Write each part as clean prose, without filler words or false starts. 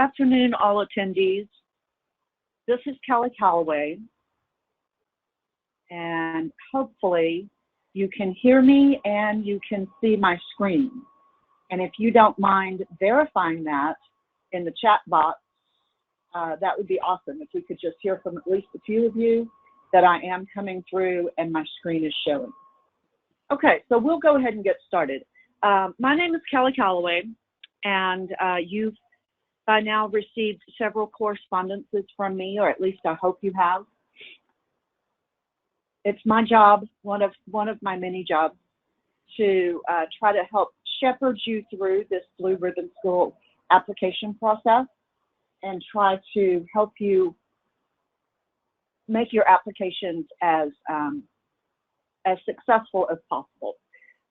afternoon, all attendees. This is Kelly Calloway, and hopefully you can hear me and you can see my screen. And if you don't mind verifying that in the chat box, that would be awesome. If we could just hear from at least a few of you that I am coming through and my screen is showing. Okay, so we'll go ahead and get started. My name is Kelly Calloway, and you've by now received several correspondences from me, or at least I hope you have. It's my job, one of my many jobs, to try to help shepherd you through this Blue Ribbon School application process and try to help you make your applications as successful as possible.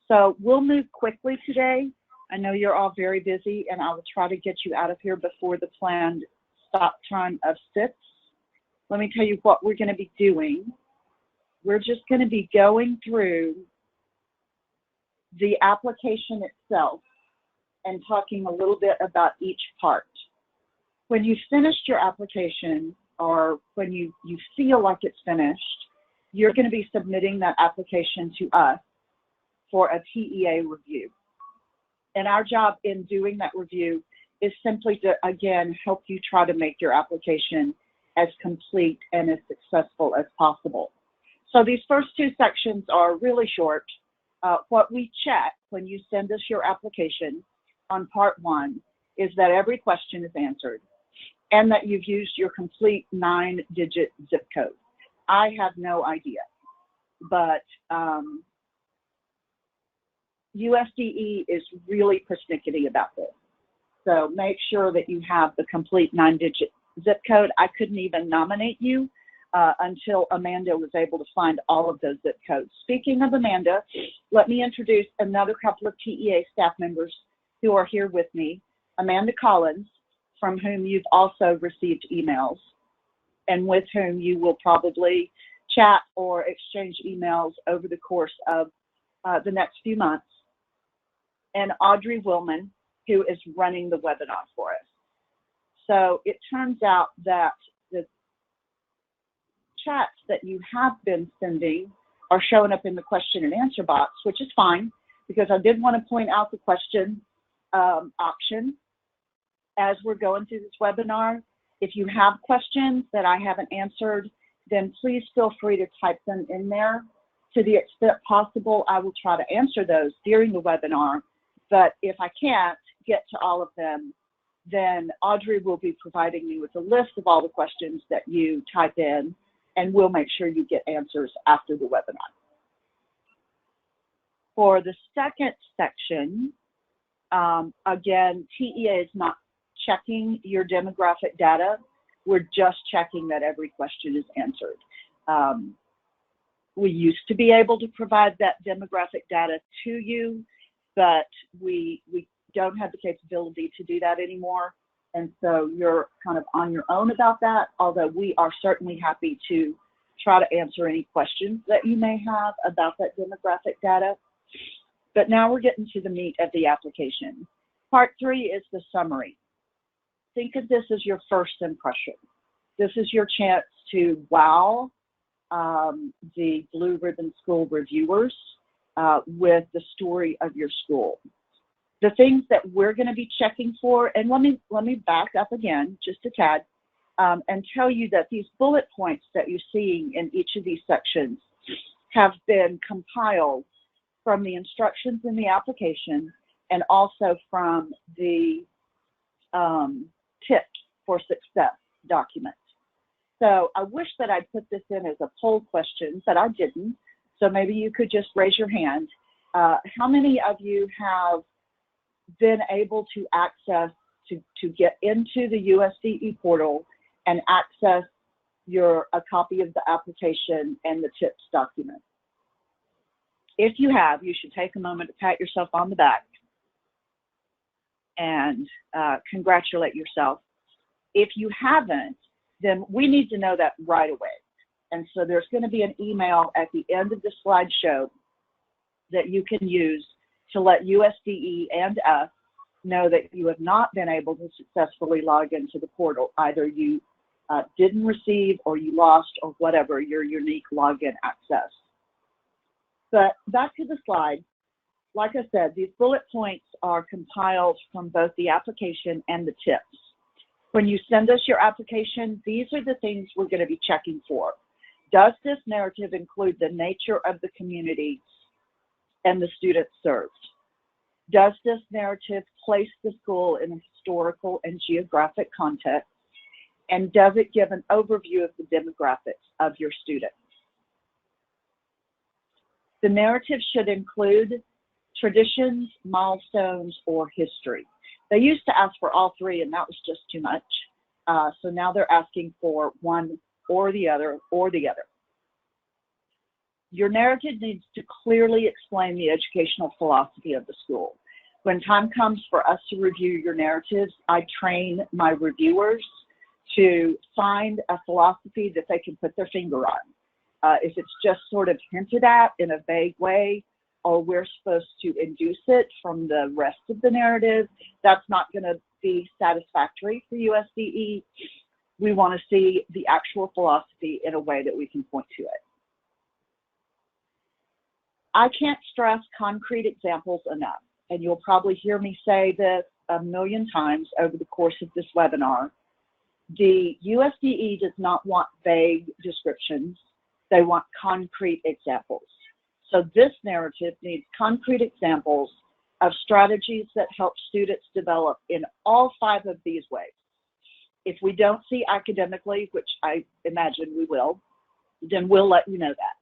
So we'll move quickly today. I know you're all very busy, and I will try to get you out of here before the planned stop time of 6. Let me tell you what we're going to be doing. We're just going to be going through the application itself and talking a little bit about each part. When you've finished your application, or when you feel like it's finished, you're going to be submitting that application to us for a TEA review. And our job in doing that review is simply to, again, help you try to make your application as complete and as successful as possible. So these first 2 sections are really short. What we check when you send us your application on part 1 is that every question is answered and that you've used your complete 9-digit zip code. I have no idea, but USDE is really persnickety about this. So make sure that you have the complete 9-digit zip code. I couldn't even nominate you until Amanda was able to find all of those zip codes. Speaking of Amanda, let me introduce another couple of TEA staff members who are here with me. Amanda Collins, from whom you've also received emails and with whom you will probably chat or exchange emails over the course of the next few months. And Audrey Willman, who is running the webinar for us. So it turns out that the chats that you have been sending are showing up in the question and answer box, which is fine, because I did want to point out the question option as we're going through this webinar. If you have questions that I haven't answered, then please feel free to type them in there. To the extent possible, I will try to answer those during the webinar. But if I can't get to all of them, then Audrey will be providing me with a list of all the questions that you type in, and we'll make sure you get answers after the webinar. For the second section, again, TEA is not checking your demographic data. We're just checking that every question is answered. We used to be able to provide that demographic data to you, but we don't have the capability to do that anymore. And so you're kind of on your own about that, although we are certainly happy to try to answer any questions that you may have about that demographic data. But now we're getting to the meat of the application. Part 3 is the summary. Think of this as your first impression. This is your chance to wow the Blue Ribbon School reviewers with the story of your school. The things that we're going to be checking for, and let me back up again just a tad and tell you that these bullet points that you're seeing in each of these sections have been compiled from the instructions in the application and also from the Tips for Success document. So I wish that I'd put this in as a poll question, but I didn't. So maybe you could just raise your hand. How many of you have been able to access, to get into the USDE portal and access a copy of the application and the tips document? If you have, you should take a moment to pat yourself on the back and congratulate yourself. If you haven't, then we need to know that right away. And so there's going to be an email at the end of the slideshow that you can use to let USDE and us know that you have not been able to successfully log into the portal. Either you didn't receive or you lost or whatever your unique login access. But back to the slide. Like I said, these bullet points are compiled from both the application and the tips. When you send us your application, these are the things we're going to be checking for. Does this narrative include the nature of the community and the students served? Does this narrative place the school in a historical and geographic context? And does it give an overview of the demographics of your students? The narrative should include traditions, milestones, or history. They used to ask for all three, and that was just too much. So now they're asking for one or the other, Your narrative needs to clearly explain the educational philosophy of the school. When time comes for us to review your narratives, I train my reviewers to find a philosophy that they can put their finger on. If it's just sort of hinted at in a vague way, or we're supposed to induce it from the rest of the narrative, that's not going to be satisfactory for USDE. We want to see the actual philosophy in a way that we can point to it. I can't stress concrete examples enough, and you'll probably hear me say this a million times over the course of this webinar. The USDE does not want vague descriptions. They want concrete examples. So this narrative needs concrete examples of strategies that help students develop in all 5 of these ways. If we don't see academically, which I imagine we will, then we'll let you know that.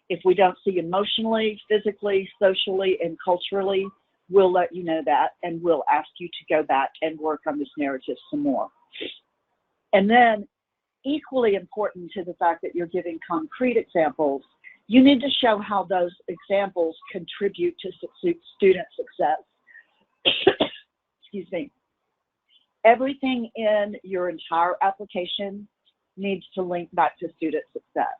If we don't see emotionally, physically, socially, and culturally, we'll let you know that, and we'll ask you to go back and work on this narrative some more. And then, equally important to the fact that you're giving concrete examples, you need to show how those examples contribute to student success. Excuse me. Everything in your entire application needs to link back to student success.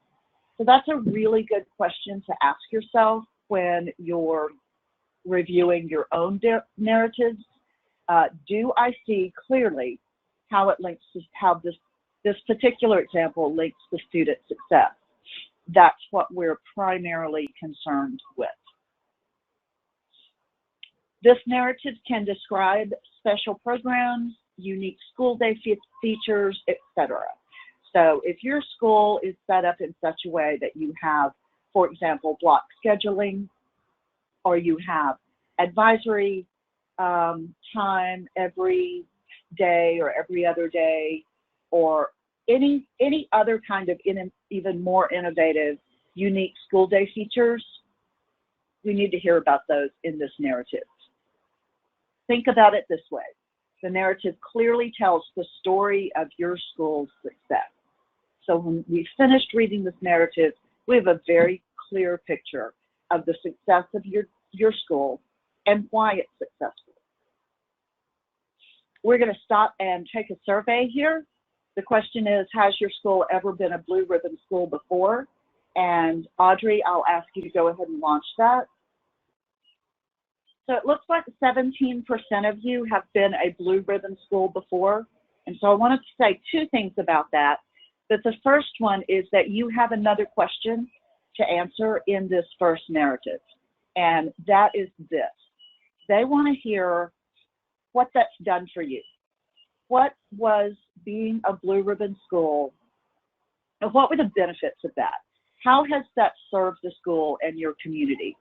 So that's a really good question to ask yourself when you're reviewing your own narratives. Do I see clearly how it links to how this particular example links to student success? That's what we're primarily concerned with. This narrative can describe special programs, unique school day features, etc. So if your school is set up in such a way that you have, for example, block scheduling, or you have advisory time every day or every other day, or any other kind of even more innovative, unique school day features, we need to hear about those in this narrative. Think about it this way. The narrative clearly tells the story of your school's success. So when we finished reading this narrative, we have a very clear picture of the success of your school and why it's successful. We're going to stop and take a survey here. The question is, has your school ever been a blue ribbon school before? And Audrey, I'll ask you to go ahead and launch that. So it looks like 17% of you have been a blue ribbon school before. And so I wanted to say 2 things about that. But the first one is that you have another question to answer in this first narrative. And that is this. They want to hear what that's done for you. What was being a blue ribbon school, and what were the benefits of that? How has that served the school and your community?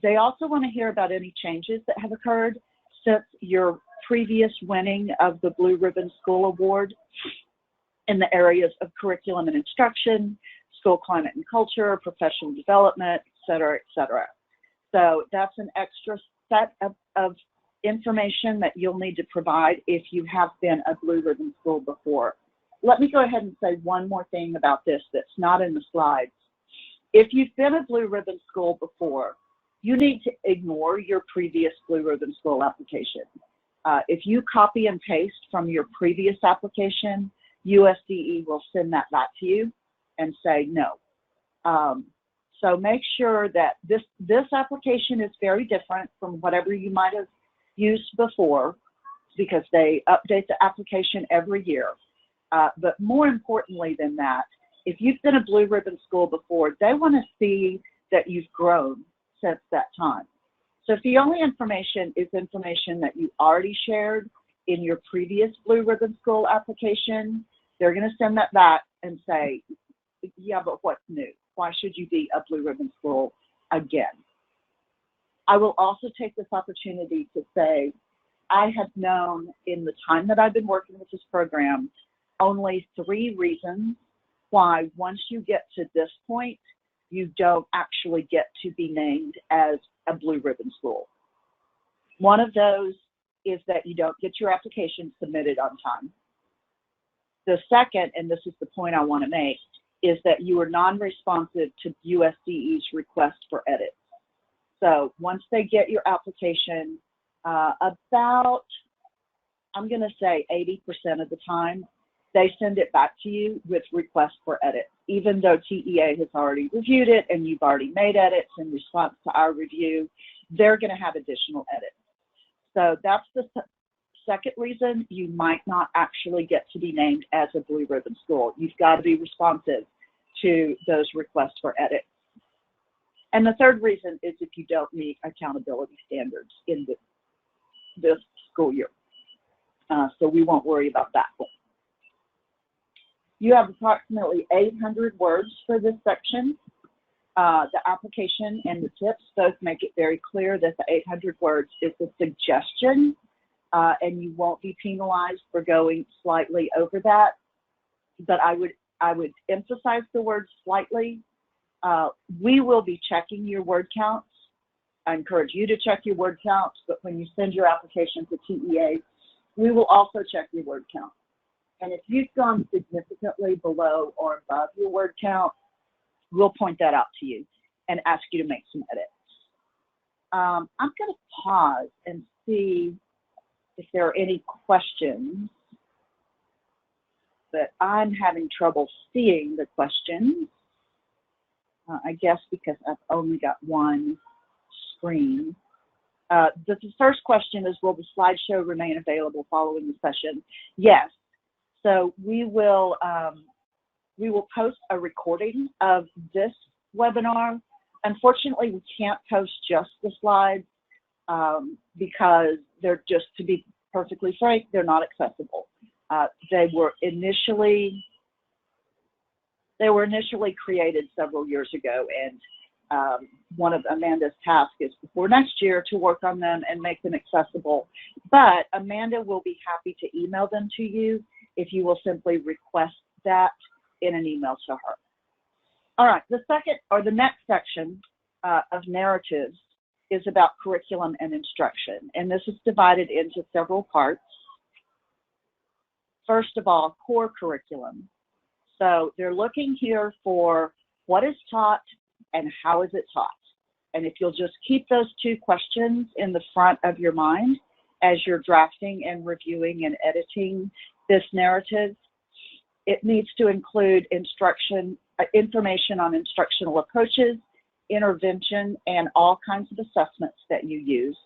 They also want to hear about any changes that have occurred since your previous winning of the Blue Ribbon School Award in the areas of curriculum and instruction, school climate and culture, professional development, et cetera, et cetera. So that's an extra set of information that you'll need to provide if you have been a blue ribbon school before. Let me go ahead and say one more thing about this that's not in the slides. If you've been a blue ribbon school before, you need to ignore your previous blue ribbon school application. If you copy and paste from your previous application, USDE will send that back to you and say no. So make sure that this application is very different from whatever you might have used before because they update the application every year. But more importantly than that, if you've been a Blue Ribbon school before, they want to see that you've grown since that time. So if the only information is information that you already shared in your previous Blue Ribbon school application, they're going to send that back and say, yeah, but what's new? Why should you be a Blue Ribbon school again? I will also take this opportunity to say, I have known in the time that I've been working with this program, only 3 reasons why once you get to this point, you don't actually get to be named as a Blue Ribbon school. One of those is that you don't get your application submitted on time. The second, and this is the point I want to make, is that you are non-responsive to USDE's request for edits. So once they get your application, about, I'm going to say 80% of the time, they send it back to you with requests for edits, even though TEA has already reviewed it and you've already made edits in response to our review, they're going to have additional edits. So that's the second reason you might not actually get to be named as a Blue Ribbon school. You've got to be responsive to those requests for edits. And the third reason is if you don't meet accountability standards in this school year. So we won't worry about that one. You have approximately 800 words for this section. The application and the tips both make it very clear that the 800 words is a suggestion, and you won't be penalized for going slightly over that. But I would emphasize the word slightly. We will be checking your word counts. I encourage you to check your word counts, but when you send your application to TEA, we will also check your word count. And if you've gone significantly below or above your word count, we'll point that out to you and ask you to make some edits. I'm going to pause and see if there are any questions, but I'm having trouble seeing the questions. I guess because I've only got one screen. The first question is, will the slideshow remain available following the session? Yes. So we will post a recording of this webinar. Unfortunately, we can't post just the slides because they're just, to be perfectly frank, they're not accessible. They were initially created several years ago, and one of Amanda's tasks is before next year to work on them and make them accessible. But Amanda will be happy to email them to you if you will simply request that in an email to her. All right, the next section of narratives is about curriculum and instruction, and this is divided into several parts. First of all, core curriculum. So they're looking here for what is taught and how is it taught. And if you'll just keep those 2 questions in the front of your mind as you're drafting and reviewing and editing this narrative, it needs to include information on instructional approaches, intervention, and all kinds of assessments that you use.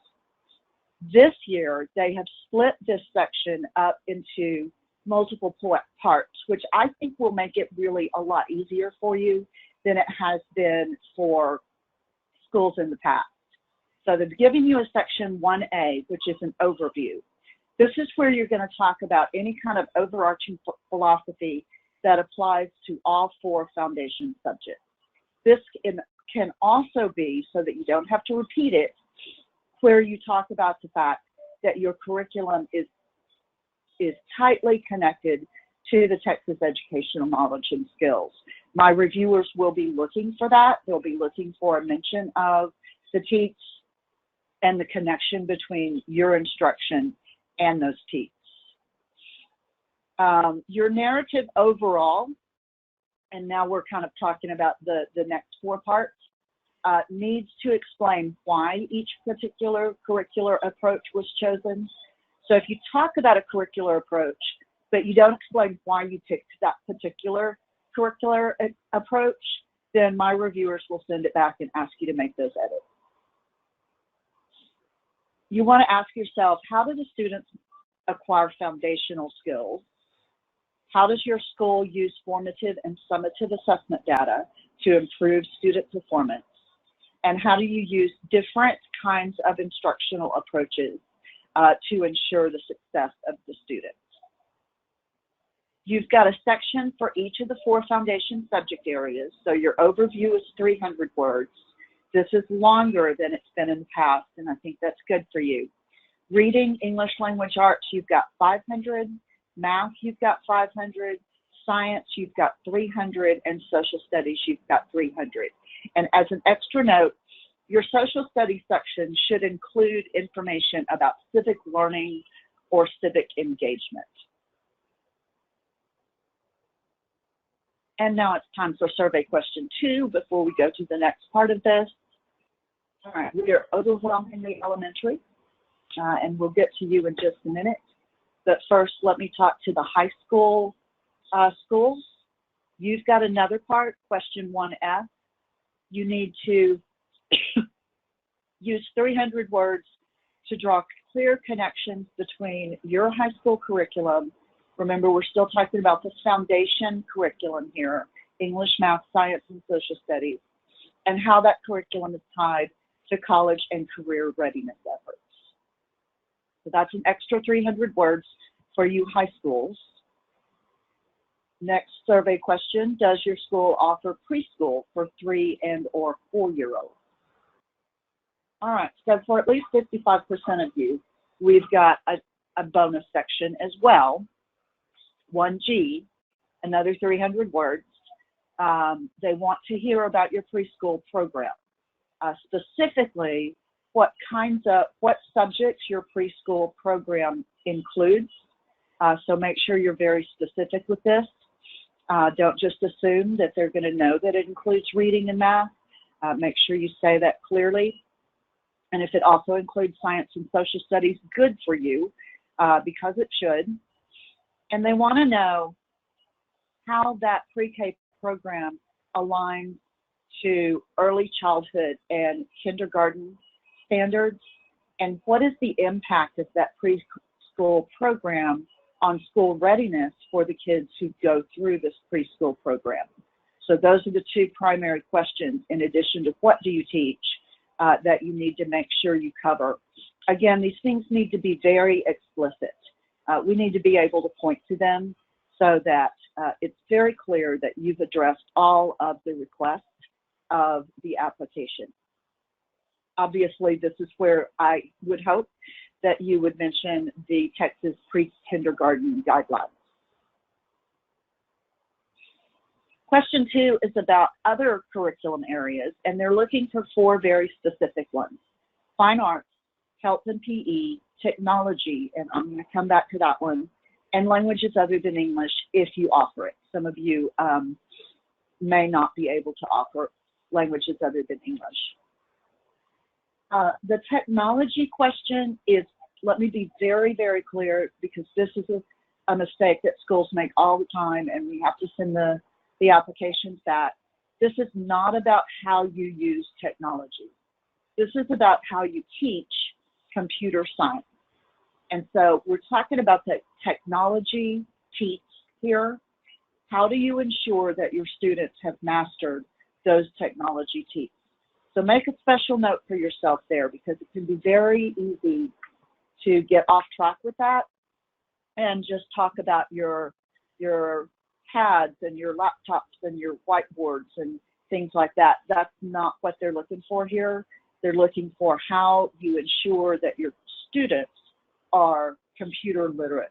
This year, they have split this section up into multiple parts, which I think will make it really a lot easier for you than it has been for schools in the past. So they've given you a section 1A, which is an overview. This is where you're going to talk about any kind of overarching philosophy that applies to all 4 foundation subjects. This can also be, so that you don't have to repeat it, where you talk about the fact that your curriculum is tightly connected to the Texas educational knowledge and skills. My reviewers will be looking for that. They'll be looking for a mention of the TEKS and the connection between your instruction and those TEKS. Your narrative overall, and now we're kind of talking about the next 4 parts, needs to explain why each particular curricular approach was chosen. So if you talk about a curricular approach, but you don't explain why you picked that particular curricular approach, then my reviewers will send it back and ask you to make those edits. You want to ask yourself, how do the students acquire foundational skills? How does your school use formative and summative assessment data to improve student performance? And how do you use different kinds of instructional approaches to ensure the success of the students? You've got a section for each of the 4 foundation subject areas. So your overview is 300 words. This is longer than it's been in the past, and I think that's good for you. Reading, English language arts, you've got 500. Math, you've got 500. Science, you've got 300. And social studies, you've got 300. And as an extra note, your social studies section should include information about civic learning or civic engagement. And now it's time for survey question 2 before we go to the next part of this. All right, we are overwhelmingly elementary, and we'll get to you in just a minute. But first, let me talk to the high school schools. You've got another part, question 1F. You need to use 300 words to draw clear connections between your high school curriculum. Remember, we're still talking about the foundation curriculum here, English, math, science, and social studies, and how that curriculum is tied to college and career readiness efforts. So that's an extra 300 words for you high schools. Next survey question, does your school offer preschool for 3- and/or 4-year-olds? All right, so for at least 55% of you, we've got a bonus section as well, 1G, another 300 words. They want to hear about your preschool program, specifically what subjects your preschool program includes. So make sure you're very specific with this. Don't just assume that they're going to know that it includes reading and math. Make sure you say that clearly. And if it also includes science and social studies, good for you, because it should. And they want to know how that pre-K program aligns to early childhood and kindergarten standards, and what is the impact of that preschool program on school readiness for the kids who go through this preschool program. So those are the 2 primary questions, in addition to what do you teach, that you need to make sure you cover. Again, these things need to be very explicit. We need to be able to point to them so that it's very clear that you've addressed all of the requests of the application. Obviously, this is where I would hope that you would mention the Texas pre-kindergarten guidelines. Question 2 is about other curriculum areas, and they're looking for 4 very specific ones: fine arts, health and PE, technology, and I'm going to come back to that one, and languages other than English if you offer it. Some of you may not be able to offer languages other than English. The technology question is, let me be very, very clear, because this is a mistake that schools make all the time, and we have to send the applications back. This is not about how you use technology. This is about how you teach computer science. And so we're talking about the technology teach here. How do you ensure that your students have mastered those technology teach? So make a special note for yourself there, because it can be very easy to get off track with that and just talk about your pads and your laptops and your whiteboards and things like that. That's not what they're looking for here. They're looking for how you ensure that your students are computer literate.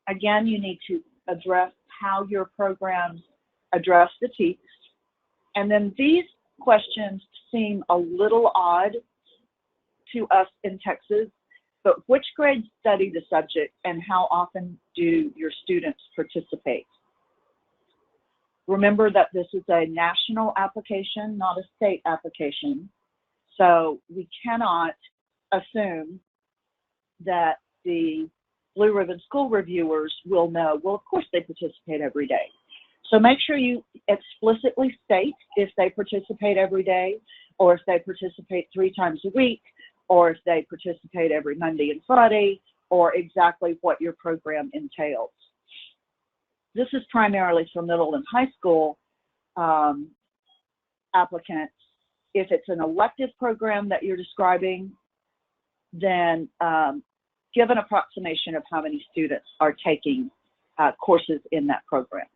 Again, you need to address how your programs address the TEKS. And then these questions seem a little odd to us in Texas, but which grades study the subject and how often do your students participate? Remember that this is a national application, not a state application. So we cannot assume that the Blue Ribbon School reviewers will know, well, of course they participate every day. So make sure you explicitly state if they participate every day, or if they participate 3 times a week, or if they participate every Monday and Friday, or exactly what your program entails. This is primarily for middle and high school applicants. If it's an elective program that you're describing, then give an approximation of how many students are taking courses in that program.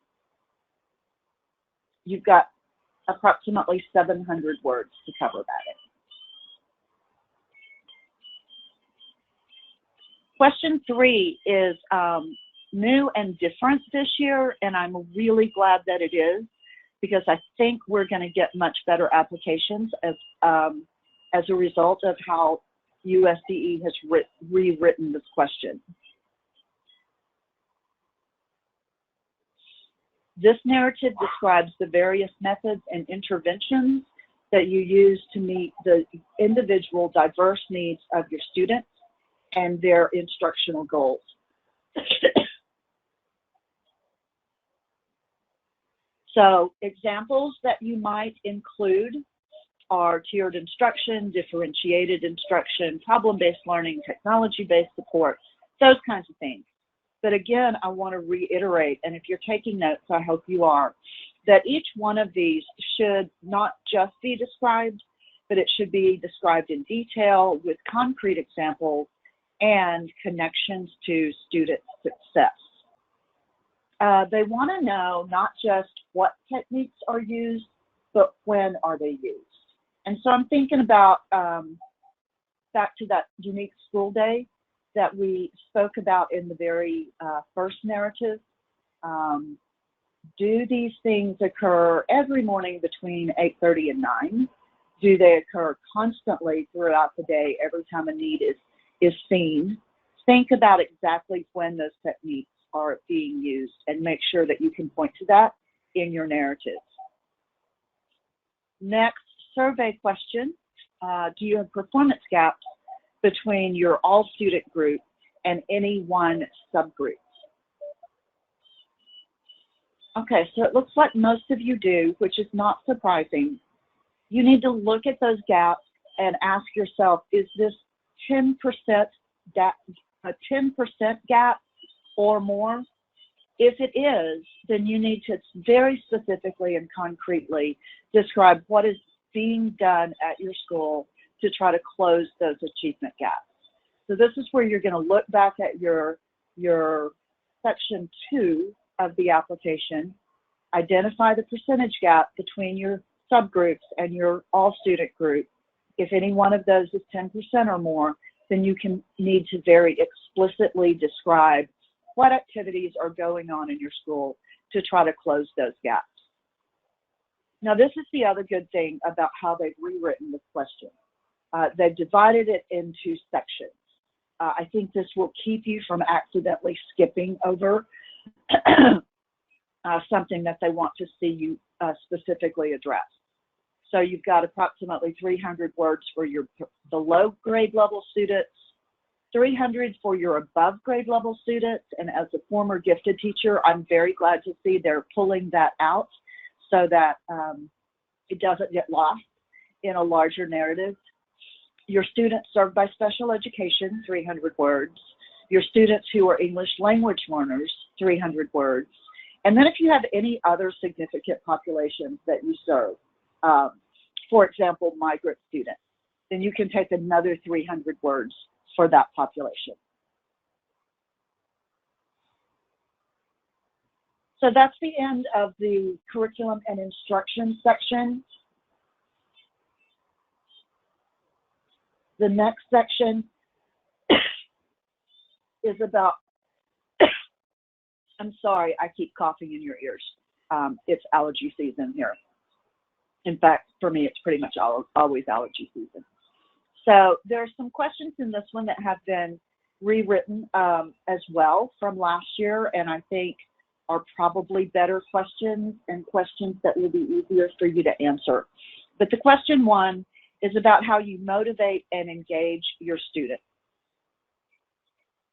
You've got approximately 700 words to cover that in. Question 3 is new and different this year, and I'm really glad that it is, because I think we're going to get much better applications as a result of how USDE has rewritten this question. This narrative describes the various methods and interventions that you use to meet the individual diverse needs of your students and their instructional goals. So examples that you might include are tiered instruction, differentiated instruction, problem-based learning, technology-based support, those kinds of things. But again, I want to reiterate, and if you're taking notes, I hope you are, that each one of these should not just be described, but it should be described in detail with concrete examples and connections to student success. They want to know not just what techniques are used, but when are they used. And so I'm thinking about back to that unique school day that we spoke about in the very first narrative. Do these things occur every morning between 8:30 and 9? Do they occur constantly throughout the day every time a need is seen? Think about exactly when those techniques are being used and make sure that you can point to that in your narrative. Next, survey question. Do you have performance gaps between your all-student group and any one subgroup? Okay, so it looks like most of you do, which is not surprising. You need to look at those gaps and ask yourself, is this 10% gap, a 10% gap or more? If it is, then you need to very specifically and concretely describe what is being done at your school to try to close those achievement gaps. So this is where you're going to look back at your section 2 of the application, identify the percentage gap between your subgroups and your all-student group. If any one of those is 10% or more, then you need to very explicitly describe what activities are going on in your school to try to close those gaps. Now, this is the other good thing about how they've rewritten this question. They've divided it into sections. I think this will keep you from accidentally skipping over something that they want to see you specifically address. So you've got approximately 300 words for your below grade level students, 300 for your above grade level students, and as a former gifted teacher, I'm very glad to see they're pulling that out so that it doesn't get lost in a larger narrative. Your students served by special education, 300 words. Your students who are English language learners, 300 words. And then if you have any other significant populations that you serve, for example, migrant students, then you can take another 300 words for that population. So that's the end of the curriculum and instruction section. The next section is about, I'm sorry, I keep coughing in your ears. It's allergy season here. In fact, for me, it's pretty much always allergy season. So there are some questions in this one that have been rewritten as well from last year, and I think are probably better questions and questions that will be easier for you to answer. But the question 1 is about how you motivate and engage your students.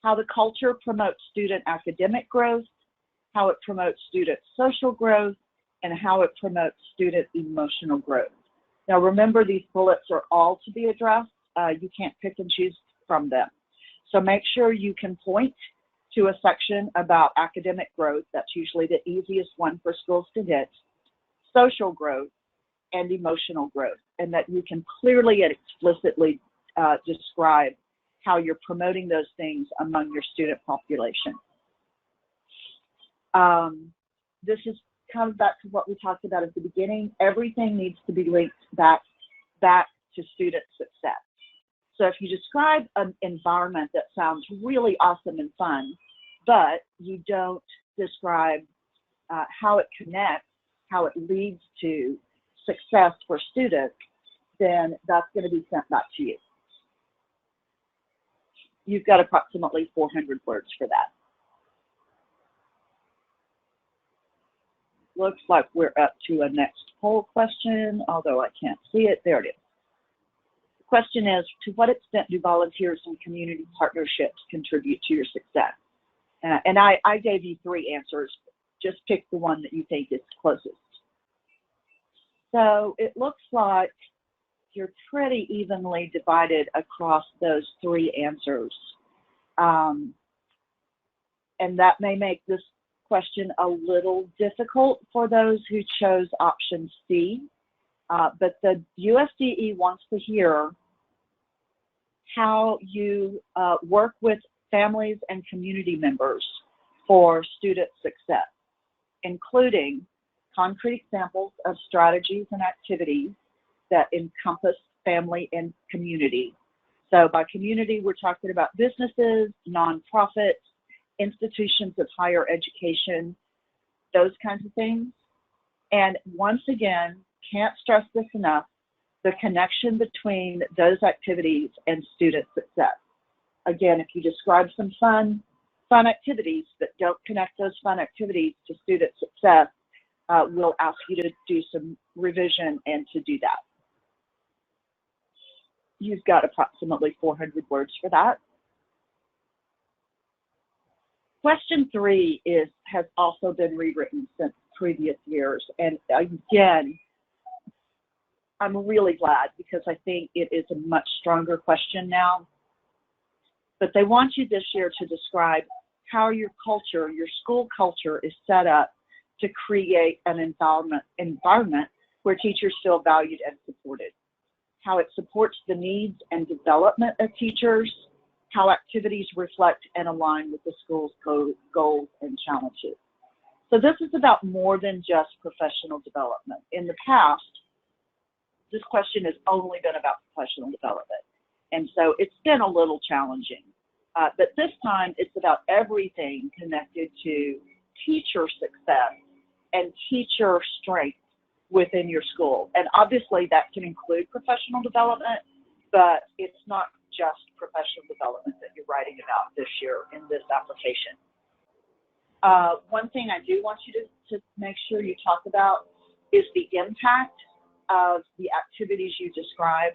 How the culture promotes student academic growth, how it promotes student social growth, and how it promotes student emotional growth. Now remember, these bullets are all to be addressed. You can't pick and choose from them. So make sure you can point to a section about academic growth. That's usually the easiest one for schools to hit, social growth, and emotional growth, and that you can clearly and explicitly describe how you're promoting those things among your student population. This is kind of back to what we talked about at the beginning. Everything needs to be linked back to student success. So if you describe an environment that sounds really awesome and fun, but you don't describe how it connects, how it leads to success for students, then that's going to be sent back to you. You've got approximately 400 words for that. Looks like we're up to a next poll question, although I can't see it. There it is. The question is, to what extent do volunteers and community partnerships contribute to your success? And I gave you 3 answers. Just pick the one that you think is closest. So it looks like you're pretty evenly divided across those 3 answers. And that may make this question a little difficult for those who chose option C, but the USDE wants to hear how you work with families and community members for student success, including concrete examples of strategies and activities that encompass family and community. So by community, we're talking about businesses, nonprofits, institutions of higher education, those kinds of things. And once again, can't stress this enough, the connection between those activities and student success. Again, if you describe some fun activities but don't connect those fun activities to student success, we'll ask you to do some revision and to do that. You've got approximately 400 words for that. Question 3 has also been rewritten since previous years. And again, I'm really glad because I think it is a much stronger question now. But they want you this year to describe how your culture, your school culture, is set up to create an environment where teachers feel valued and supported, how it supports the needs and development of teachers, how activities reflect and align with the school's goals and challenges. So this is about more than just professional development. In the past, this question has only been about professional development. And so it's been a little challenging. But this time it's about everything connected to teacher success and teacher strength within your school. And obviously that can include professional development, but it's not just professional development that you're writing about this year in this application. One thing I do want you to make sure you talk about is the impact of the activities you describe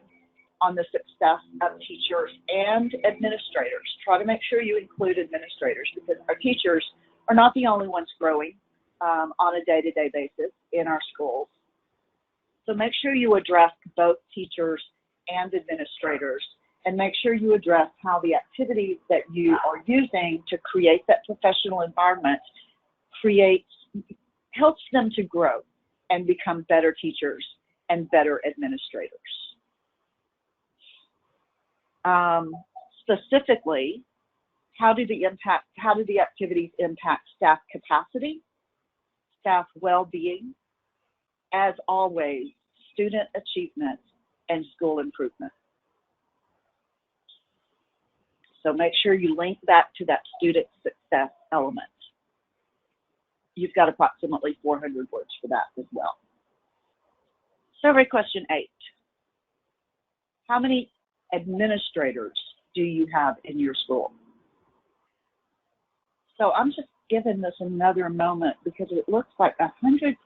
on the success of teachers and administrators. Try to make sure you include administrators because our teachers are not the only ones growing on a day-to-day basis in our schools. So make sure you address both teachers and administrators, and make sure you address how the activities that you are using to create that professional environment helps them to grow and become better teachers and better administrators. Specifically, how do the activities impact staff capacity, staff well-being, as always, student achievement, and school improvement? So make sure you link back to that student success element. You've got approximately 400 words for that as well. Survey question 8. How many administrators do you have in your school? So I'm just giving this another moment because it looks like 100%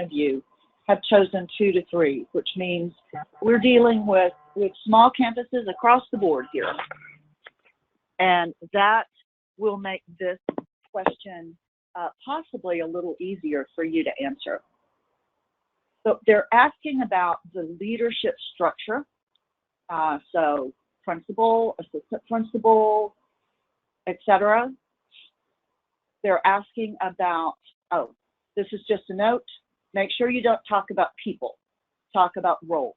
of you have chosen 2 to 3, which means we're dealing with small campuses across the board here. And that will make this question possibly a little easier for you to answer. So they're asking about the leadership structure. So principal, assistant principal, etc. They're asking about, oh, this is just a note, make sure you don't talk about people, talk about roles.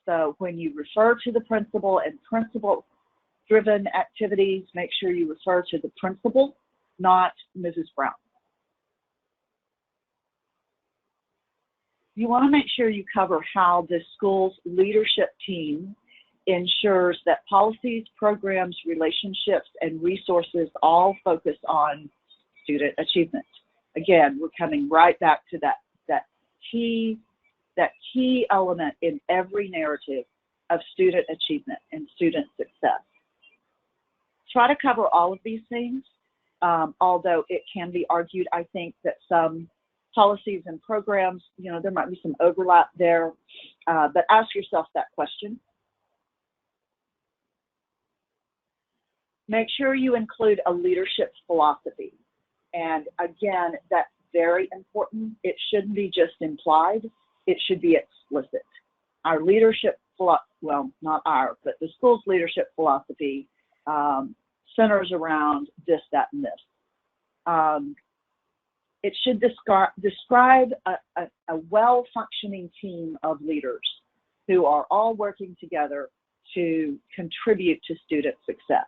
So when you refer to the principal and principal-driven activities, make sure you refer to the principal, not Mrs. Brown. You want to make sure you cover how the school's leadership team ensures that policies, programs, relationships, and resources all focus on student achievement. Again, we're coming right back to that key element in every narrative of student achievement and student success. Try to cover all of these things, although it can be argued, I think, that some policies and programs, you know, there might be some overlap there, but ask yourself that question. Make sure you include a leadership philosophy. And again, that's very important. It shouldn't be just implied. It should be explicit. Our leadership, well, not our, but the school's leadership philosophy centers around this, that, and this. It should describe a well-functioning team of leaders who are all working together to contribute to student success.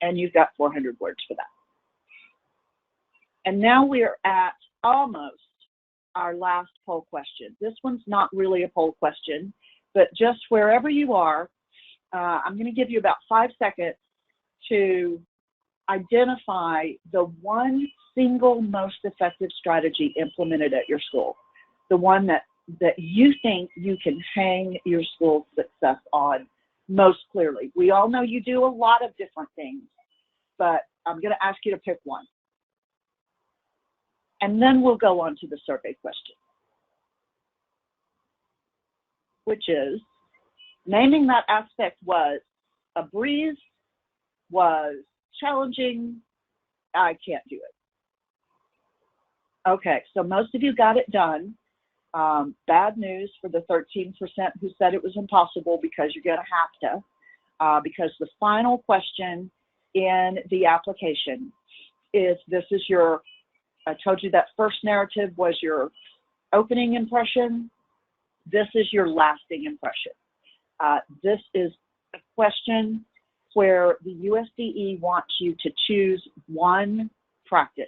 And you've got 400 words for that. And now we're at almost our last poll question. This one's not really a poll question, but just wherever you are, I'm going to give you about 5 seconds to identify the one single most effective strategy implemented at your school, the one that you think you can hang your school's success on most clearly. We all know you do a lot of different things, but I'm going to ask you to pick one. And then we'll go on to the survey question, which is, naming that aspect was a breeze, was challenging, I can't do it. Okay, so most of you got it done. Bad news for the 13% who said it was impossible, because you're going to have to, because the final question in the application is, this is your, I told you that first narrative was your opening impression. This is your lasting impression. This is a question where the USDE wants you to choose one practice.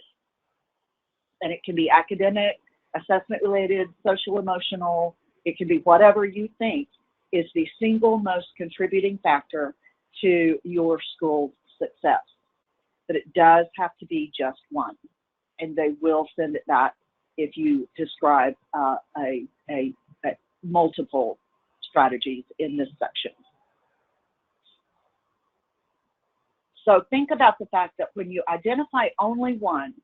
And it can be academic, assessment related, social emotional. It can be whatever you think is the single most contributing factor to your school's success. But it does have to be just one. And they will send it back if you describe multiple strategies in this section. So think about the fact that when you identify only one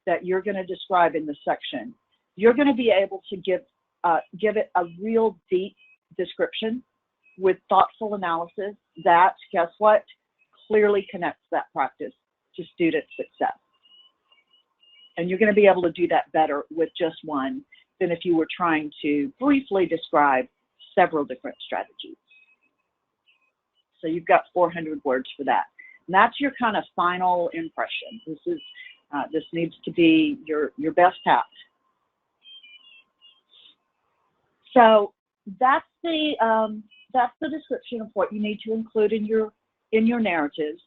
that you're going to describe in the section, you're going to be able to give it a real deep description with thoughtful analysis that, guess what, clearly connects that practice to student success. And you're going to be able to do that better with just one than if you were trying to briefly describe several different strategies. So you've got 400 words for that. And that's your kind of final impression. This needs to be your best hat. So that's the description of what you need to include in your narratives.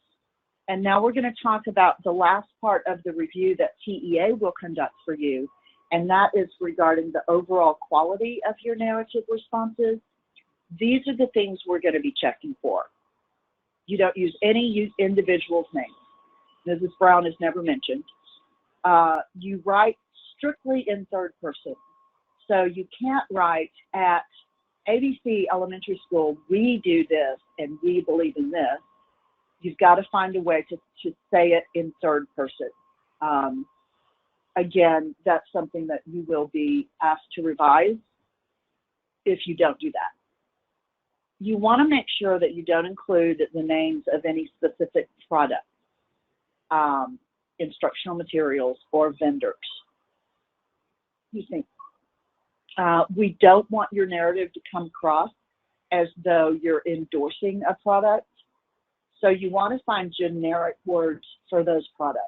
And now we're going to talk about the last part of the review that TEA will conduct for you, and that is regarding the overall quality of your narrative responses. These are the things we're going to be checking for. You don't use any individual's name. Mrs. Brown is never mentioned. You write strictly in third person. So you can't write at ABC Elementary School, we do this and we believe in this. You've got to find a way to say it in third person. Again, that's something that you will be asked to revise if you don't do that. You want to make sure that you don't include the names of any specific products, instructional materials, or vendors. You think, We don't want your narrative to come across as though you're endorsing a product. So you want to find generic words for those products.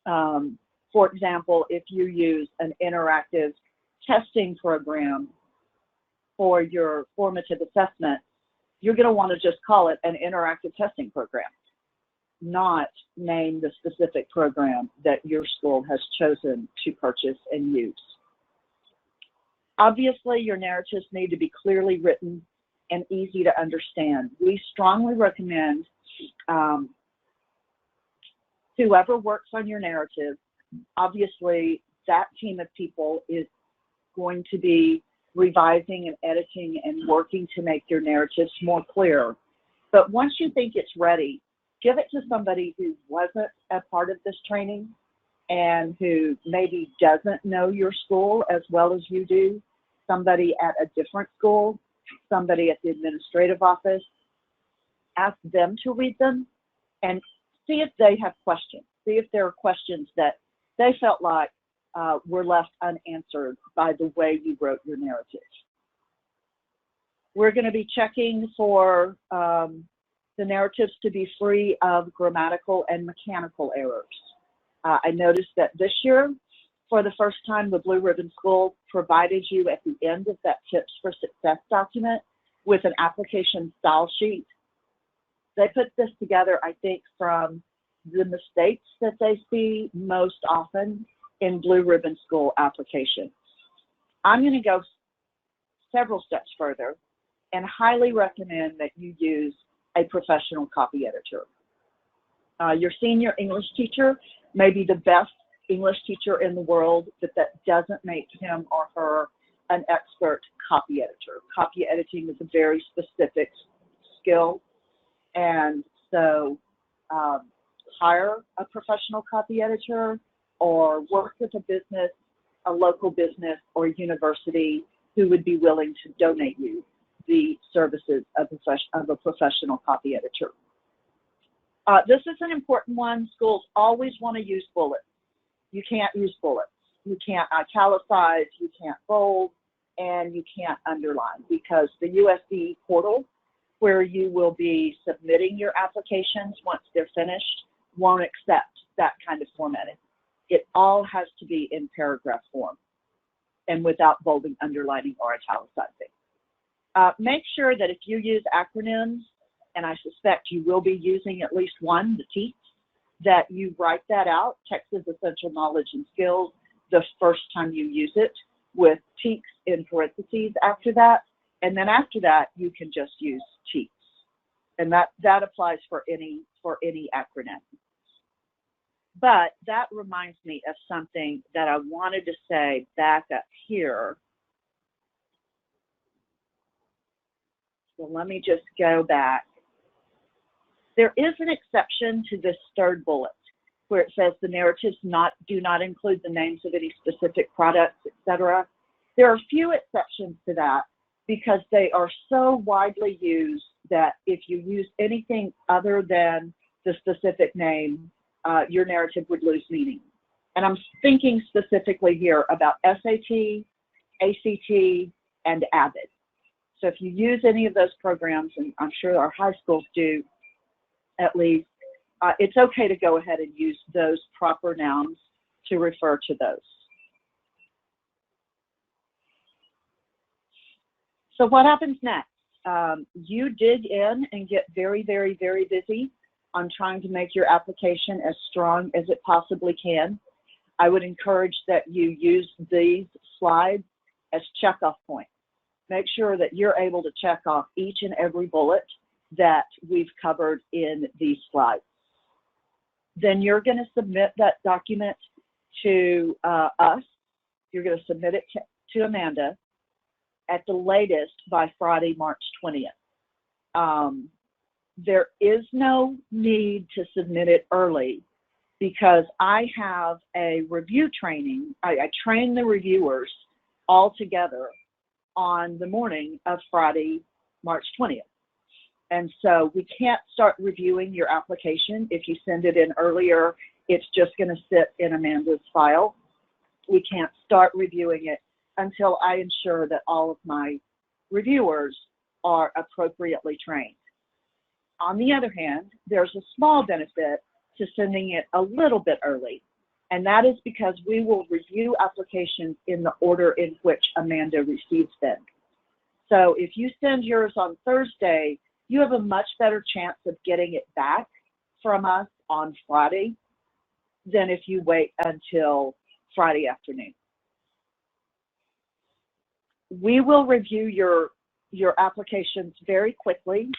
For example, if you use an interactive testing program for your formative assessment, you're going to want to just call it an interactive testing program, not name the specific program that your school has chosen to purchase and use. Obviously, your narratives need to be clearly written and easy to understand. We strongly recommend whoever works on your narrative, obviously that team of people is going to be revising and editing and working to make your narratives more clear. But once you think it's ready, give it to somebody who wasn't a part of this training and who maybe doesn't know your school as well as you do, somebody at a different school, somebody at the administrative office. Ask them to read them and see if they have questions. See if there are questions that they felt like were left unanswered by the way you wrote your narrative. We're going to be checking for the narratives to be free of grammatical and mechanical errors. I noticed that this year, for the first time, the Blue Ribbon School provided you at the end of that Tips for Success document with an application style sheet. They put this together, I think, from the mistakes that they see most often in Blue Ribbon School applications. I'm going to go several steps further and highly recommend that you use a professional copy editor. Your senior English teacher may be the best English teacher in the world, but that doesn't make him or her an expert copy editor. Copy editing is a very specific skill, and so hire a professional copy editor or work with a business, a local business or university who would be willing to donate you the services of a professional copy editor. This is an important one. Schools always want to use bullets. You can't use bullets. You can't italicize, you can't bold, and you can't underline, because the USD portal, where you will be submitting your applications once they're finished, won't accept that kind of formatting. It all has to be in paragraph form and without bolding, underlining, or italicizing. Make sure that if you use acronyms, and I suspect you will be using at least one, the TEKS, that you write that out, TEKS is Essential Knowledge and Skills, the first time you use it, with TEKS in parentheses after that, and then after that you can just use TEKS, and that applies for any acronym. But that reminds me of something that I wanted to say back up here. So let me just go back. There is an exception to this third bullet where it says the narratives do not include the names of any specific products, etc. There are few exceptions to that because they are so widely used that if you use anything other than the specific name, your narrative would lose meaning. And I'm thinking specifically here about SAT, ACT, and AVID. So if you use any of those programs, and I'm sure our high schools do at least, it's okay to go ahead and use those proper nouns to refer to those. So what happens next? You dig in and get very, very, very busy on trying to make your application as strong as it possibly can. I would encourage that you use these slides as checkoff points. Make sure that you're able to check off each and every bullet that we've covered in these slides. Then you're going to submit that document to us. You're going to submit it to Amanda at the latest by Friday, March 20th. There is no need to submit it early because I have a review training. I train the reviewers all together on the morning of Friday, March 20th. And so we can't start reviewing your application. If you send it in earlier, it's just going to sit in Amanda's file. We can't start reviewing it until I ensure that all of my reviewers are appropriately trained. On the other hand, there's a small benefit to sending it a little bit early, and that is because we will review applications in the order in which Amanda receives them. So if you send yours on Thursday, you have a much better chance of getting it back from us on Friday than if you wait until Friday afternoon. We will review your applications very quickly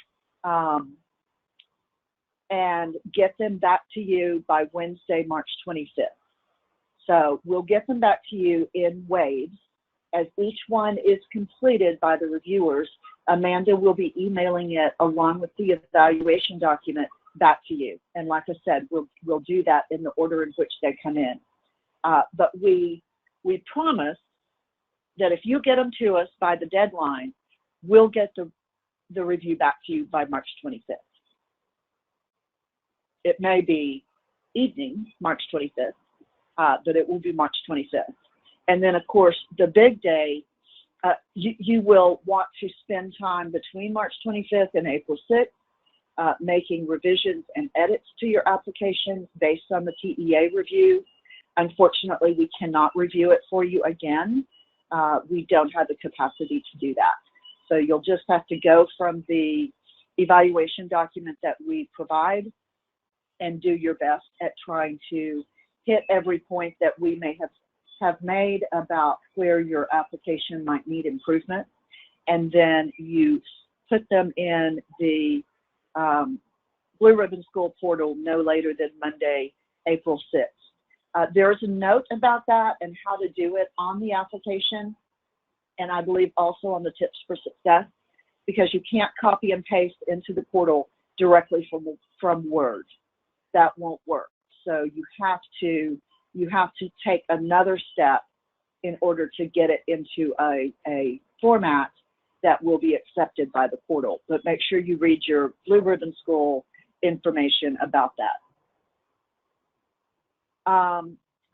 and get them back to you by Wednesday, March 25th. So we'll get them back to you in waves. As each one is completed by the reviewers, Amanda will be emailing it along with the evaluation document back to you. And like I said, we'll do that in the order in which they come in. But we promise that if you get them to us by the deadline, we'll get the review back to you by March 25th. It may be evening, March 25th, but it will be March 25th. And then, of course, the big day, you will want to spend time between March 25th and April 6th making revisions and edits to your application based on the TEA review. Unfortunately, we cannot review it for you again. We don't have the capacity to do that. So you'll just have to go from the evaluation document that we provide and do your best at trying to hit every point that we may have made about where your application might need improvement. And then you put them in the Blue Ribbon School portal no later than Monday, April 6th. There's a note about that and how to do it on the application, and I believe also on the tips for success, because you can't copy and paste into the portal directly from Word. That won't work. So you have to take another step in order to get it into a format that will be accepted by the portal. But make sure you read your Blue Ribbon School information about that.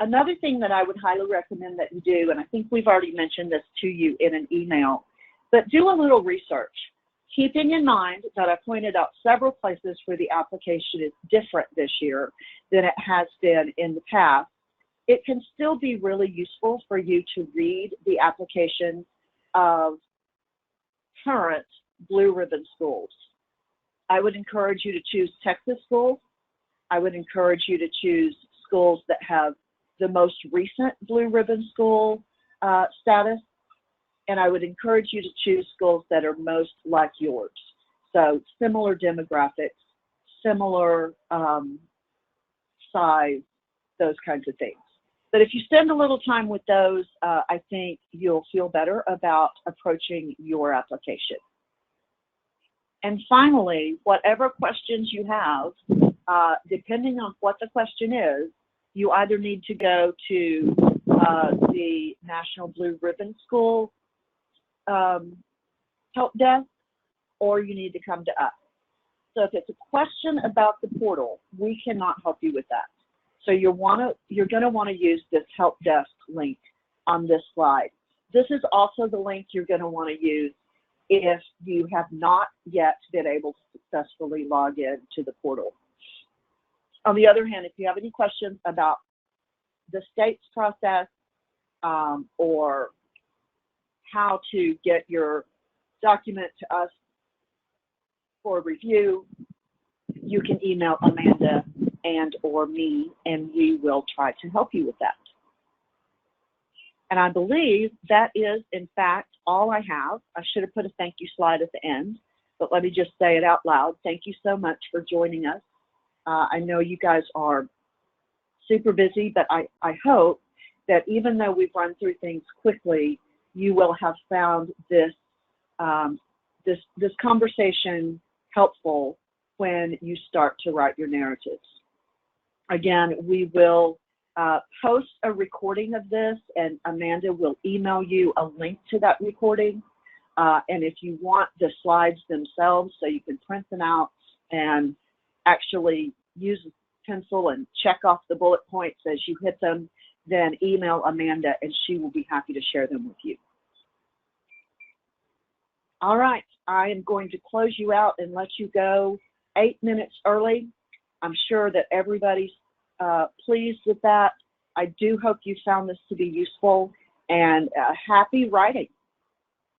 Another thing that I would highly recommend that you do, and I think we've already mentioned this to you in an email, but do a little research. Keeping in mind that I pointed out several places where the application is different this year than it has been in the past, it can still be really useful for you to read the applications of current Blue Ribbon schools. I would encourage you to choose Texas schools. I would encourage you to choose schools that have the most recent Blue Ribbon School status. And I would encourage you to choose schools that are most like yours. So similar demographics, similar size, those kinds of things. But if you spend a little time with those, I think you'll feel better about approaching your application. And finally, whatever questions you have, depending on what the question is, you either need to go to the National Blue Ribbon School help desk, or you need to come to us. So if it's a question about the portal, we cannot help you with that. So you're going to want to use this help desk link on this slide. This is also the link you're going to want to use if you have not yet been able to successfully log in to the portal. On the other hand, if you have any questions about the state's process or how to get your document to us for review, you can email Amanda and or me, and we will try to help you with that. And I believe that is, in fact, all I have. I should have put a thank you slide at the end, but let me just say it out loud. Thank you so much for joining us. I know you guys are super busy, but I hope that even though we've run through things quickly, you will have found this conversation helpful when you start to write your narratives. Again, we will post a recording of this, and Amanda will email you a link to that recording. And if you want the slides themselves so you can print them out and actually use a pencil and check off the bullet points as you hit them, then email Amanda and she will be happy to share them with you. All right, I am going to close you out and let you go 8 minutes early. I'm sure that everybody's pleased with that. I do hope you found this to be useful, and happy writing.